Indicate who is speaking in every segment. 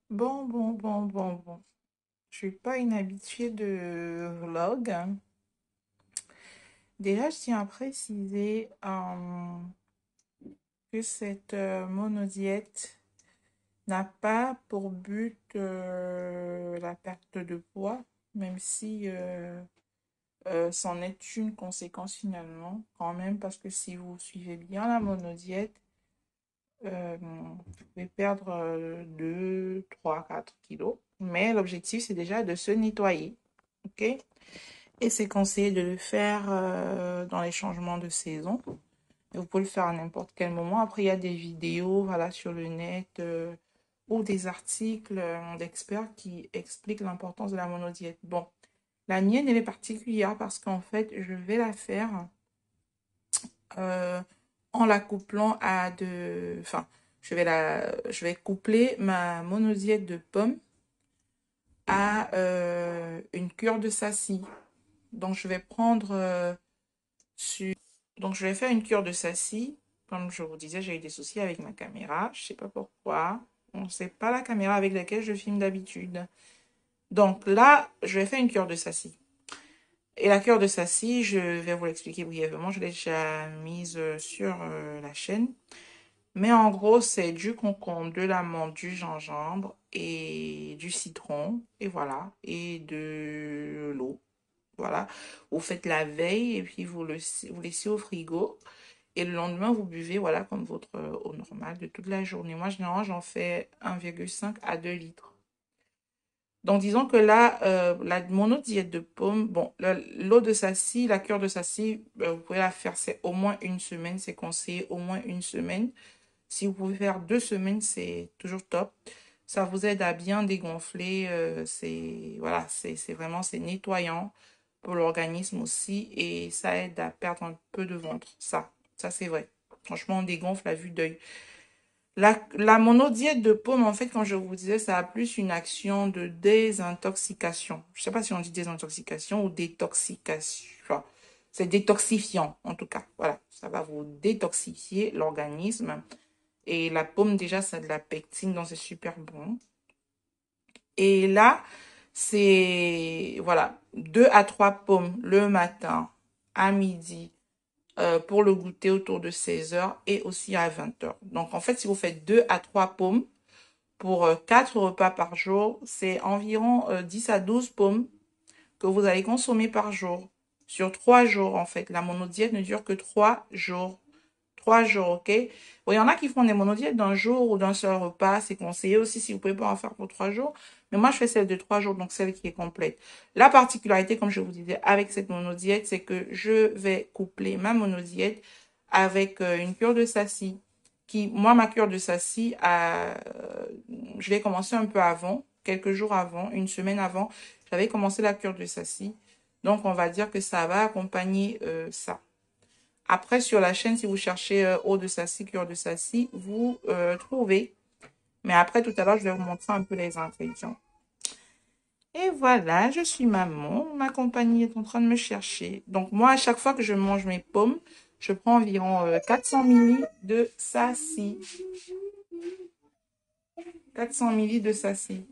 Speaker 1: Bon. Je suis pas une habituée de vlog, hein. Déjà, je tiens à préciser que cette monodiète n'a pas pour but la perte de poids, même si c'en est une conséquence finalement, quand même, parce que si vous suivez bien la monodiète, vous pouvez perdre 2, 3, 4 kilos. Mais l'objectif, c'est déjà de se nettoyer. OK? Et c'est conseillé de le faire dans les changements de saison. Et vous pouvez le faire à n'importe quel moment. Après, il y a des vidéos voilà, sur le net ou des articles d'experts qui expliquent l'importance de la monodiète. Bon, la mienne, elle est particulière parce qu'en fait, je vais la faire euh, en la couplant à de... Enfin, je vais coupler ma monodiète de pommes à une cure de saci. Donc, je vais prendre sur... Donc, je vais faire une cure de saci. Comme je vous disais, j'ai eu des soucis avec ma caméra. Je sais pas pourquoi. Bon, c'est pas la caméra avec laquelle je filme d'habitude. Donc là, je vais faire une cure de saci. Et la cure de saci, je vais vous l'expliquer brièvement. Je l'ai déjà mise sur la chaîne. Mais en gros, c'est du concombre, de l'amande, du gingembre et du citron. Et voilà. Et de l'eau. Voilà. Vous faites la veille et puis vous laissez au frigo. Et le lendemain, vous buvez, voilà, comme votre eau normale de toute la journée. Moi, généralement, j'en fais 1,5 à 2 litres. Donc, disons que là, mon autre diète de pommes, bon, l'eau de saci, la cure de saci, vous pouvez la faire, c'est au moins une semaine, c'est conseillé au moins une semaine. Si vous pouvez faire 2 semaines, c'est toujours top. Ça vous aide à bien dégonfler, voilà, c'est vraiment, c'est nettoyant pour l'organisme aussi et ça aide à perdre un peu de ventre. Ça c'est vrai. Franchement, on dégonfle à vue d'œil. La monodiète de pomme, en fait, comme je vous disais, ça a plus une action de désintoxication. Je sais pas si on dit désintoxication ou détoxication. Enfin, c'est détoxifiant, en tout cas. Voilà, ça va vous détoxifier l'organisme. Et la pomme, déjà, ça a de la pectine, donc c'est super bon. Et là, c'est, voilà, 2 à 3 pommes le matin, à midi, pour le goûter autour de 16 heures et aussi à 20 heures. Donc, en fait, si vous faites 2 à 3 pommes pour 4 repas par jour, c'est environ 10 à 12 pommes que vous allez consommer par jour. Sur 3 jours, en fait. La monodiète ne dure que 3 jours. 3 jours, ok? Bon, il y en a qui font des monodiètes d'un jour ou d'un seul repas. C'est conseillé aussi si vous pouvez pas en faire pour 3 jours. Mais moi, je fais celle de 3 jours, donc celle qui est complète. La particularité, comme je vous disais, avec cette monodiète, c'est que je vais coupler ma monodiète avec une cure de saci. Moi, ma cure de saci, je l'ai commencé un peu avant, quelques jours avant, une semaine avant. J'avais commencé la cure de saci. Donc, on va dire que ça va accompagner ça. Après, sur la chaîne, si vous cherchez eau de saci, cure de saci, vous trouvez. Mais après, tout à l'heure, je vais vous montrer un peu les ingrédients. Et voilà, je suis maman. Ma compagnie est en train de me chercher. Donc, moi, à chaque fois que je mange mes pommes, je prends environ 400 ml de saci. 400 ml de saci.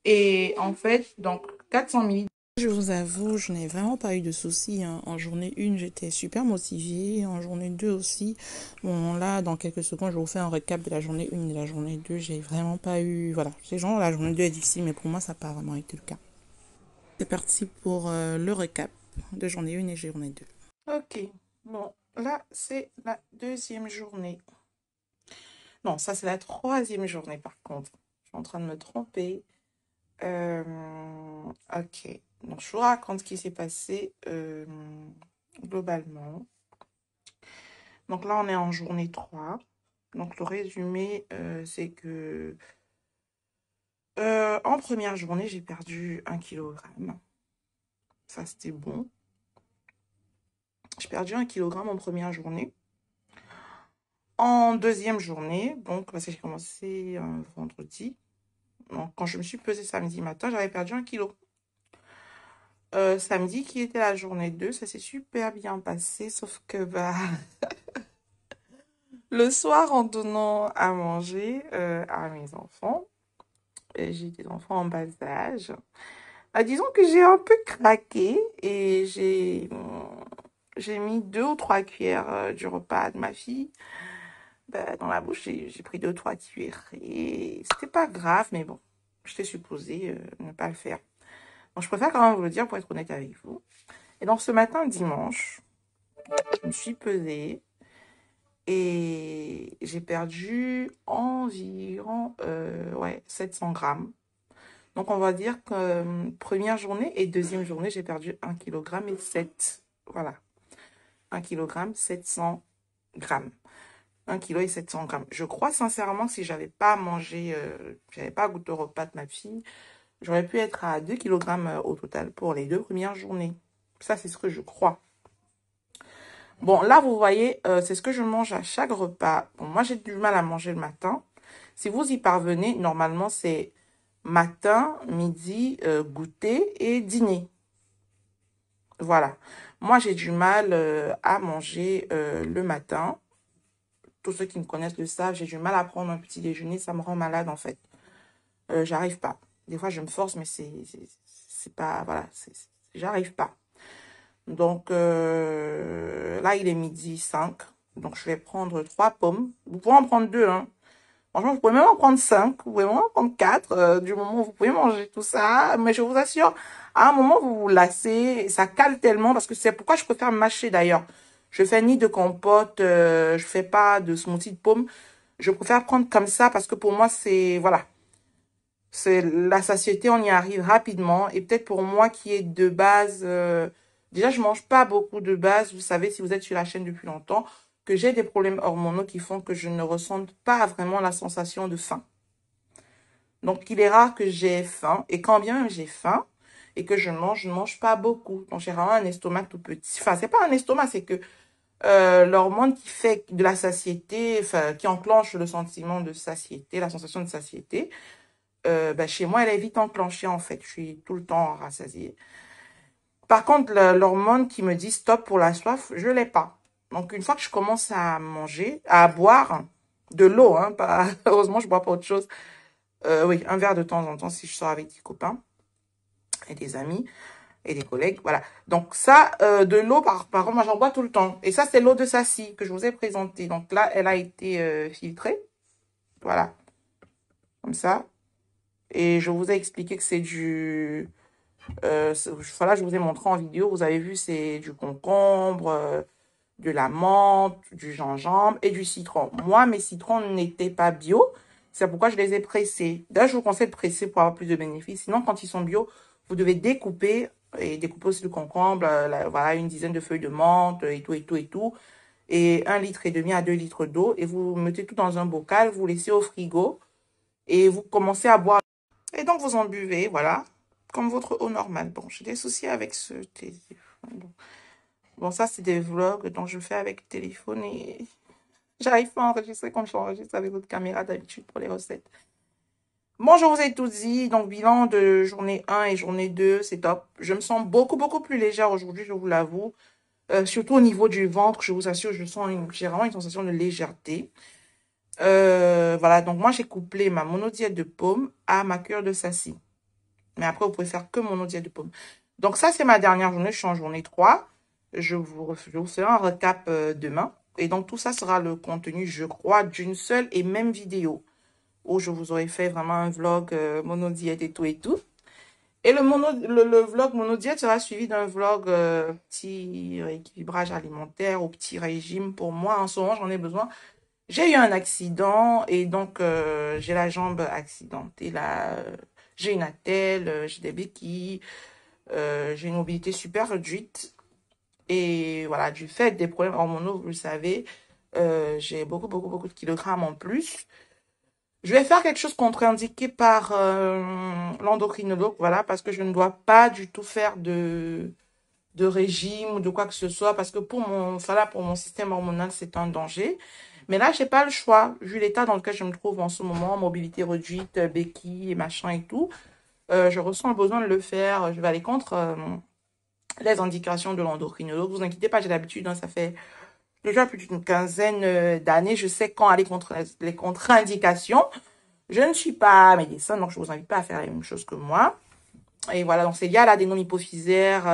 Speaker 1: Et en fait, donc, 400 ml. Je vous avoue, je n'ai vraiment pas eu de soucis, hein. En journée 1, j'étais super motivée. En journée 2 aussi. Bon, là, dans quelques secondes, je vous fais un récap de la journée 1 et de la journée 2. J'ai vraiment pas eu... Voilà. C'est genre, la journée 2 est difficile, mais pour moi, ça n'a pas vraiment été le cas. C'est parti pour le récap de journée 1 et journée 2. Ok. Bon, là, c'est la deuxième journée. Non, ça, c'est la troisième journée, par contre. Je suis en train de me tromper. Ok. Donc, je vous raconte ce qui s'est passé globalement. Donc là, on est en journée 3. Donc, le résumé, c'est que en première journée, j'ai perdu 1 kilogramme. Ça, c'était bon. J'ai perdu 1 kilogramme en première journée. En deuxième journée, donc, parce que j'ai commencé un vendredi. Donc, quand je me suis pesée samedi matin, j'avais perdu 1 kilo. Samedi, qui était la journée 2, ça s'est super bien passé, sauf que bah, le soir, en donnant à manger à mes enfants, J'ai des enfants en bas âge. Disons que j'ai un peu craqué et j'ai mis 2 ou 3 cuillères du repas de ma fille dans la bouche. J'ai pris 2 ou 3 cuillères et c'était pas grave, mais bon, j'étais supposée ne pas le faire. Donc, je préfère quand même vous le dire pour être honnête avec vous. Et donc, ce matin, dimanche, je me suis pesée et j'ai perdu environ ouais, 700 grammes. Donc, on va dire que première journée et deuxième journée, j'ai perdu 1,7 kg. Voilà, 1,7 kg, 700 grammes. 1,7 kg. Je crois sincèrement que si j'avais pas mangé, j'avais pas goûté au repas de ma fille, j'aurais pu être à 2 kg au total pour les 2 premières journées. Ça, c'est ce que je crois. Bon, là, vous voyez, c'est ce que je mange à chaque repas. Bon, moi, j'ai du mal à manger le matin. Si vous y parvenez, normalement, c'est matin, midi, goûter et dîner. Voilà. Moi, j'ai du mal à manger le matin. Tous ceux qui me connaissent le savent, j'ai du mal à prendre un petit déjeuner. Ça me rend malade, en fait. J'arrive pas. Des fois, je me force, mais c'est pas... Voilà, j'arrive pas. Donc, là, il est midi 5. Donc, je vais prendre 3 pommes. Vous pouvez en prendre 2, hein. Franchement, vous pouvez même en prendre 5. Vous pouvez même en prendre 4. Du moment où vous pouvez manger tout ça. Mais je vous assure, à un moment, vous vous lassez. Et ça cale tellement. Parce que c'est pourquoi je préfère mâcher, d'ailleurs. Je fais ni de compote. Je fais pas de smoothie de pommes. Je préfère prendre comme ça. Parce que pour moi, c'est... Voilà. C'est la satiété, on y arrive rapidement. Et peut-être pour moi qui est de base... déjà, je mange pas beaucoup de base. Vous savez, si vous êtes sur la chaîne depuis longtemps, que j'ai des problèmes hormonaux qui font que je ne ressente pas vraiment la sensation de faim. Donc, il est rare que j'ai faim. Et quand bien même j'ai faim et que je ne mange pas beaucoup. Donc, j'ai vraiment un estomac tout petit. Enfin, c'est pas un estomac, c'est que l'hormone qui fait de la satiété, enfin, qui enclenche le sentiment de satiété, la sensation de satiété, ben, chez moi, elle est vite enclenchée, en fait. Je suis tout le temps rassasiée. Par contre, l'hormone qui me dit stop pour la soif, je l'ai pas. Donc, une fois que je commence à manger, à boire de l'eau, hein, pas, heureusement, je bois pas autre chose. Oui, un verre de temps en temps si je sors avec des copains et des amis et des collègues, voilà. Donc, ça, de l'eau, par contre, moi, j'en bois tout le temps. Et ça, c'est l'eau de Sacy que je vous ai présentée. Donc là, elle a été filtrée. Voilà, comme ça. Et je vous ai expliqué que c'est du... voilà, je vous ai montré en vidéo, vous avez vu, c'est du concombre, de la menthe, du gingembre et du citron. Moi, mes citrons n'étaient pas bio, c'est pourquoi je les ai pressés. D'ailleurs, je vous conseille de presser pour avoir plus de bénéfices. Sinon, quand ils sont bio, vous devez découper et découper aussi le concombre, voilà, une dizaine de feuilles de menthe et tout, et tout, et tout. Et 1,5 litre à 2 litres d'eau. Et vous mettez tout dans un bocal, vous laissez au frigo et vous commencez à boire. Et donc, vous en buvez, voilà, comme votre eau normale. Bon, j'ai des soucis avec ce téléphone. Bon, ça, c'est des vlogs dont je fais avec le téléphone et j'arrive pas à enregistrer comme je l'enregistre avec votre caméra d'habitude pour les recettes. Bon, je vous ai tout dit. Donc, bilan de journée 1 et journée 2, c'est top. Je me sens beaucoup, beaucoup plus légère aujourd'hui, je vous l'avoue. Surtout au niveau du ventre, je vous assure, j'ai vraiment une sensation de légèreté. Voilà, donc moi, j'ai couplé ma monodiète de pommes à ma cure de Sacy. Mais après, vous pouvez faire que monodiète de pommes. Donc ça, c'est ma dernière journée. Je suis en journée 3. Je vous ferai un recap demain. Et donc, tout ça sera le contenu, je crois, d'une seule et même vidéo. Où je vous aurai fait vraiment un vlog monodiète et tout et tout. Et le vlog monodiète sera suivi d'un vlog petit rééquilibrage alimentaire ou petit régime. Pour moi, en ce moment, j'en ai besoin. J'ai eu un accident et donc j'ai la jambe accidentée là. J'ai une attelle, j'ai des béquilles, j'ai une mobilité super réduite. Et voilà, du fait des problèmes hormonaux, vous le savez, j'ai beaucoup, beaucoup, beaucoup de kilogrammes en plus. Je vais faire quelque chose contre-indiqué par l'endocrinologue, voilà, parce que je ne dois pas du tout faire de régime ou de quoi que ce soit, parce que voilà, pour mon système hormonal, c'est un danger. Mais là, j'ai pas le choix, vu l'état dans lequel je me trouve en ce moment, mobilité réduite, béquilles, machin et tout. Je ressens le besoin de le faire. Je vais aller contre les indications de l'endocrinologue. Vous inquiétez pas, j'ai l'habitude, hein, ça fait déjà plus d'une quinzaine d'années. Je sais quand aller contre les contre-indications. Je ne suis pas médecin, donc je vous invite pas à faire la même chose que moi. Et voilà, donc c'est lié à l'adénome hypophysaire,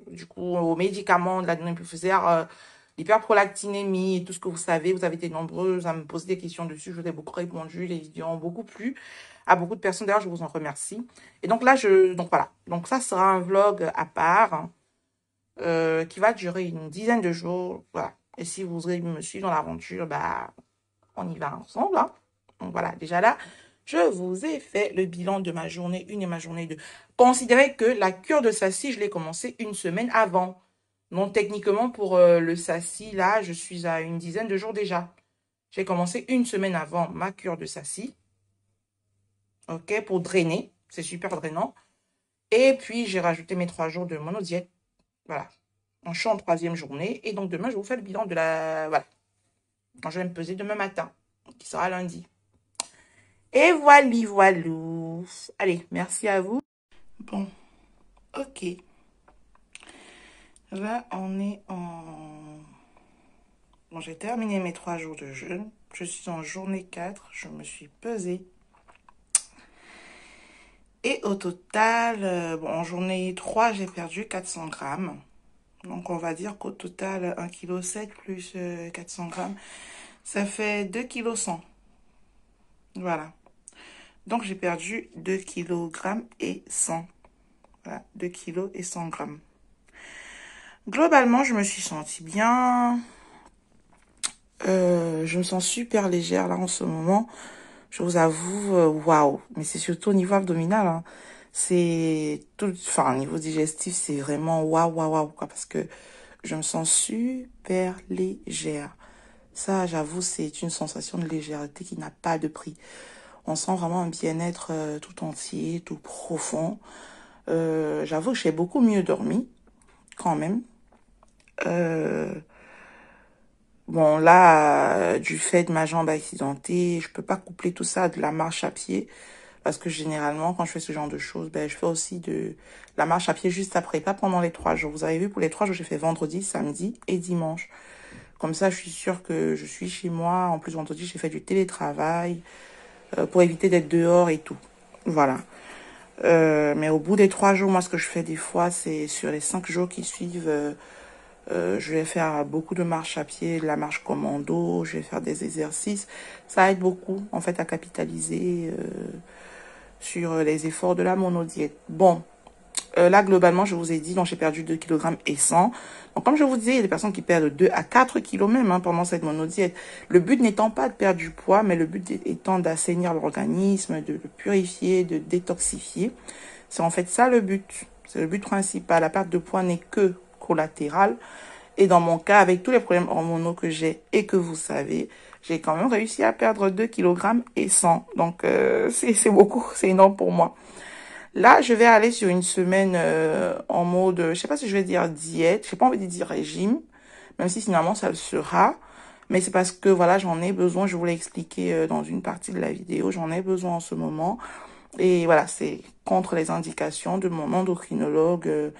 Speaker 1: du coup, aux médicaments de l'adénome hypophysaire, l'hyperprolactinémie et tout ce que vous savez. Vous avez été nombreuses à me poser des questions dessus. Je vous ai beaucoup répondu. Les vidéos ont beaucoup plu à beaucoup de personnes. D'ailleurs, je vous en remercie. Et donc là, donc voilà. Donc ça sera un vlog à part qui va durer une dizaine de jours. Voilà. Et si vous voulez me suivre dans l'aventure, bah, on y va ensemble. Hein. Donc voilà, déjà là, je vous ai fait le bilan de ma journée 1 et ma journée 2. Considérez que la cure de Saci, je l'ai commencé une semaine avant. Donc techniquement, pour le Saci, là, je suis à une dizaine de jours déjà. J'ai commencé une semaine avant ma cure de Saci. Ok, pour drainer. C'est super drainant. Et puis, j'ai rajouté mes 3 jours de monodiète. Voilà. On suis en 3e journée. Et donc, demain, je vous fais le bilan de la... Voilà. Quand je vais me peser demain matin, qui sera lundi. Et voilou. Allez, merci à vous. Bon, ok. Là, on est en... Bon, j'ai terminé mes 3 jours de jeûne. Je suis en journée 4. Je me suis pesée. Et au total, bon, en journée 3, j'ai perdu 400 grammes. Donc, on va dire qu'au total, 1,7 kg plus 400 grammes, ça fait 2,1 kg. Voilà. Donc, j'ai perdu 2 kg et 100. Voilà, 2 kg et 100 grammes. Globalement, je me suis sentie bien. Je me sens super légère là en ce moment. Je vous avoue, waouh. Mais c'est surtout au niveau abdominal. Hein. C'est tout, enfin, au niveau digestif, c'est vraiment waouh, waouh, waouh, quoi. Parce que je me sens super légère. Ça, j'avoue, c'est une sensation de légèreté qui n'a pas de prix. On sent vraiment un bien-être tout entier, tout profond. J'avoue que j'ai beaucoup mieux dormi, quand même. Bon, là, du fait de ma jambe accidentée, je peux pas coupler tout ça de la marche à pied. Parce que généralement, quand je fais ce genre de choses, ben, je fais aussi de la marche à pied juste après, pas pendant les 3 jours. Vous avez vu, pour les 3 jours, j'ai fait vendredi, samedi et dimanche. Comme ça, je suis sûre que je suis chez moi. En plus, vendredi, j'ai fait du télétravail pour éviter d'être dehors et tout. Voilà. Mais au bout des 3 jours, moi, ce que je fais des fois, c'est sur les 5 jours qui suivent, je vais faire beaucoup de marche à pied, de la marche commando, je vais faire des exercices. Ça aide beaucoup, en fait, à capitaliser sur les efforts de la monodiète. Bon, là, globalement, je vous ai dit, donc j'ai perdu 2 kg et 100. Donc, comme je vous disais, il y a des personnes qui perdent 2 à 4 kilos même hein, pendant cette monodiète. Le but n'étant pas de perdre du poids, mais le but étant d'assainir l'organisme, de le purifier, de détoxifier. C'est en fait ça le but. C'est le but principal. La perte de poids n'est que collatérale. Et dans mon cas, avec tous les problèmes hormonaux que j'ai et que vous savez, j'ai quand même réussi à perdre 2 kg et 100. Donc, c'est beaucoup, c'est énorme pour moi. Là, je vais aller sur une semaine en mode, je sais pas si je vais dire diète, je n'ai pas envie de dire régime, même si finalement ça le sera. Mais c'est parce que voilà, j'en ai besoin, je vous l'ai expliqué dans une partie de la vidéo, j'en ai besoin en ce moment. Et voilà, c'est contre les indications de mon endocrinologue.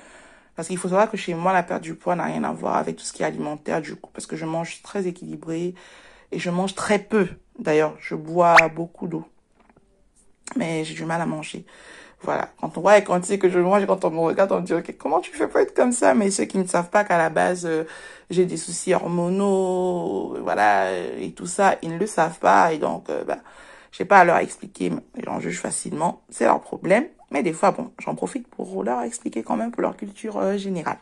Speaker 1: Parce qu'il faut savoir que chez moi, la perte du poids n'a rien à voir avec tout ce qui est alimentaire du coup. Parce que je mange très équilibré et je mange très peu. D'ailleurs, je bois beaucoup d'eau. Mais j'ai du mal à manger. Voilà. Quand on voit la quantité que je mange, quand on me regarde, on me dit, ok, comment tu fais pour être comme ça? Mais ceux qui ne savent pas qu'à la base, j'ai des soucis hormonaux, voilà, et tout ça, ils ne le savent pas. Et donc, bah, j'ai pas à leur expliquer, j'en juge facilement. C'est leur problème. Mais des fois, bon, j'en profite pour leur expliquer quand même pour leur culture générale.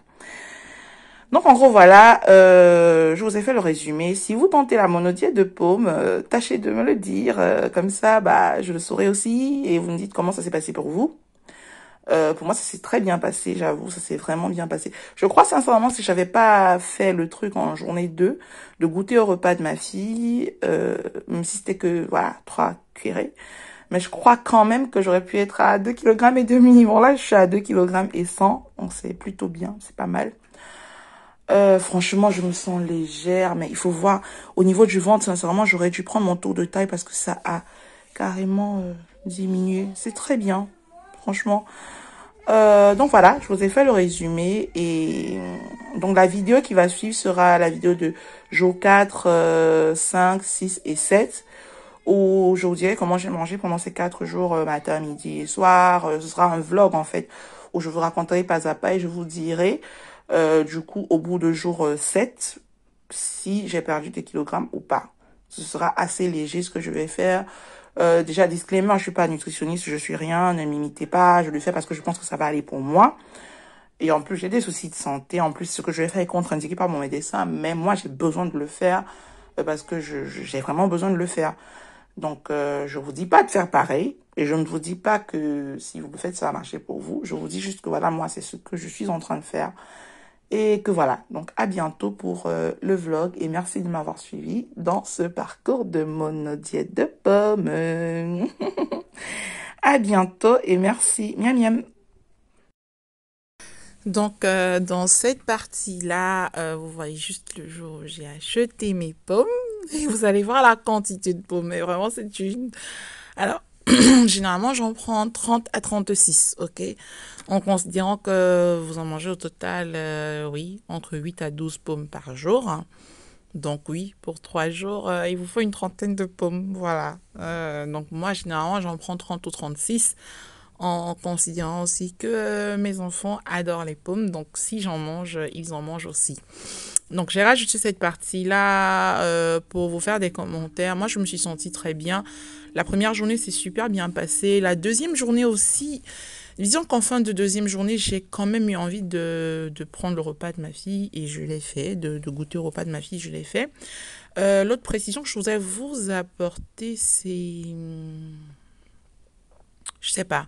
Speaker 1: Donc, en gros, voilà, je vous ai fait le résumé. Si vous tentez la monodiète de paume, tâchez de me le dire. Comme ça, bah, je le saurai aussi. Et vous me dites comment ça s'est passé pour vous. Pour moi, ça s'est très bien passé, j'avoue. Ça s'est vraiment bien passé. Je crois sincèrement, si j'avais pas fait le truc en journée 2, de goûter au repas de ma fille, même si c'était que, voilà, 3 cuillerées. Mais je crois quand même que j'aurais pu être à 2,5 kg. Bon, là, je suis à 2,1 kg et 100. Donc, c'est plutôt bien. C'est pas mal. Franchement, je me sens légère, mais il faut voir au niveau du ventre, sincèrement, j'aurais dû prendre mon tour de taille parce que ça a carrément diminué. C'est très bien, franchement. Donc voilà, je vous ai fait le résumé et donc la vidéo qui va suivre sera la vidéo de jour 4, 5, 6 et 7 où je vous dirai comment j'ai mangé pendant ces 4 jours, matin, midi et soir. Ce sera un vlog en fait, où je vous raconterai pas à pas et je vous dirai du coup au bout de jour 7 si j'ai perdu des kilogrammes ou pas. Ce sera assez léger ce que je vais faire. Déjà, disclaimer, je suis pas nutritionniste, je suis rien, ne m'imitez pas, je le fais parce que je pense que ça va aller pour moi. Et en plus, j'ai des soucis de santé. En plus, ce que je vais faire est contre-indiqué par mon médecin, mais moi, j'ai besoin de le faire parce que j'ai vraiment besoin de le faire. Donc, je vous dis pas de faire pareil et je ne vous dis pas que si vous le faites, ça va marcher pour vous. Je vous dis juste que voilà, moi, c'est ce que je suis en train de faire. Et que voilà, donc à bientôt pour le vlog et merci de m'avoir suivi dans ce parcours de monodiète de pommes. À bientôt et merci. Miam miam. Donc, dans cette partie-là, vous voyez juste le jour où j'ai acheté mes pommes et vous allez voir la quantité de pommes. Mais vraiment, c'est une... Alors, généralement, j'en prends 30 à 36, ok? En considérant que vous en mangez au total, oui, entre 8 à 12 pommes par jour, hein. Donc oui, pour 3 jours, il vous faut une trentaine de pommes, voilà. Donc moi, généralement, j'en prends 30 ou 36 en considérant aussi que mes enfants adorent les pommes. Donc si j'en mange, ils en mangent aussi. Donc j'ai rajouté cette partie-là pour vous faire des commentaires. Moi, je me suis sentie très bien. La première journée s'est super bien passée. La deuxième journée aussi, disons qu'en fin de deuxième journée, j'ai quand même eu envie de prendre le repas de ma fille et je l'ai fait, de goûter au repas de ma fille, je l'ai fait. L'autre précision que je voudrais vous apporter, c'est... Je sais pas.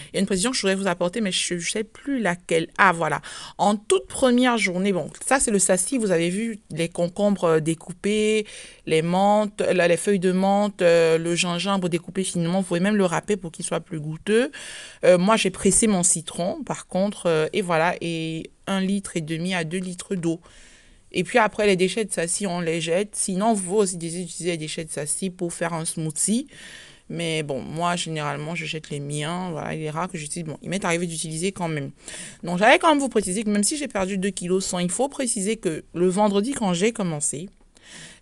Speaker 1: Il y a une précision que je voudrais vous apporter, mais je ne sais plus laquelle. Ah, voilà. En toute première journée, bon, ça c'est le sassi, vous avez vu les concombres découpés, les menthes, les feuilles de menthe, le gingembre découpé finement. Vous pouvez même le râper pour qu'il soit plus goûteux. Moi, j'ai pressé mon citron, par contre, et voilà, et 1,5 litre à 2 litres d'eau. Et puis après, les déchets de sassi, on les jette. Sinon, vous pouvez aussi utiliser les déchets de sassi pour faire un smoothie. Mais bon, moi, généralement, je jette les miens. Voilà, il est rare que j'utilise. Bon, il m'est arrivé d'utiliser quand même. Donc, j'allais quand même vous préciser que même si j'ai perdu 2 kilos 100, il faut préciser que le vendredi, quand j'ai commencé,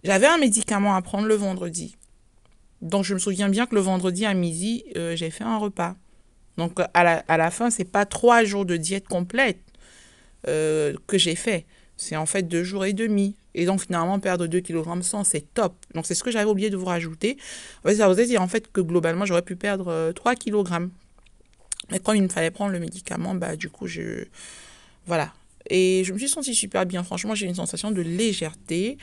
Speaker 1: j'avais un médicament à prendre le vendredi. Donc, je me souviens bien que le vendredi à midi, j'ai fait un repas. Donc, à la fin, c'est pas 3 jours de diète complète que j'ai fait. C'est en fait 2 jours et demi. Et donc, finalement, perdre 2 kg 100, c'est top. Donc, c'est ce que j'avais oublié de vous rajouter. En fait, ça vous dire en fait que globalement, j'aurais pu perdre 3 kg. Mais quand il me fallait prendre le médicament, bah, du coup, voilà. Et je me suis sentie super bien. Franchement, j'ai une sensation de légèreté.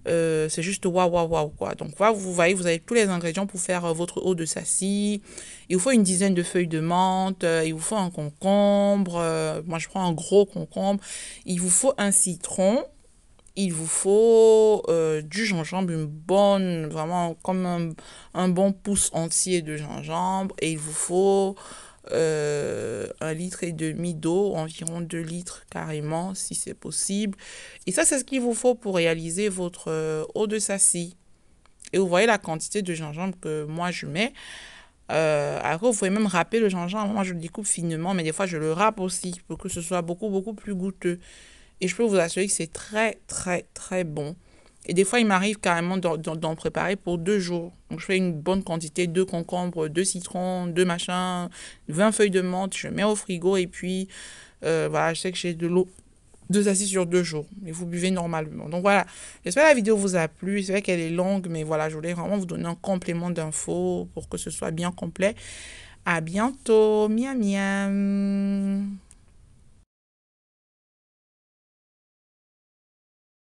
Speaker 1: C'est juste waouh, waouh, waouh, quoi. Donc, voilà, vous voyez, vous avez tous les ingrédients pour faire votre eau de sassi. Il vous faut une dizaine de feuilles de menthe. Il vous faut un concombre. Moi, je prends un gros concombre. Il vous faut un citron. Il vous faut du gingembre, vraiment comme un bon pouce entier de gingembre. Et il vous faut 1,5 litre d'eau, environ 2 litres carrément, si c'est possible. Et ça, c'est ce qu'il vous faut pour réaliser votre eau de sassi. Et vous voyez la quantité de gingembre que moi je mets. Après, vous pouvez même râper le gingembre. Moi, je le découpe finement, mais des fois, je le râpe aussi pour que ce soit beaucoup, beaucoup plus goûteux. Et je peux vous assurer que c'est très, très, très bon. Et des fois, il m'arrive carrément d'en préparer pour 2 jours. Donc, je fais une bonne quantité, 2 concombres, 2 citrons, 2 machins, 20 feuilles de menthe. Je mets au frigo et puis, voilà, je sais que j'ai de l'eau de sassi sur 2 jours. Et vous buvez normalement. Donc, voilà. J'espère que la vidéo vous a plu. C'est vrai qu'elle est longue, mais voilà, je voulais vraiment vous donner un complément d'infos pour que ce soit bien complet. À bientôt. Miam, miam.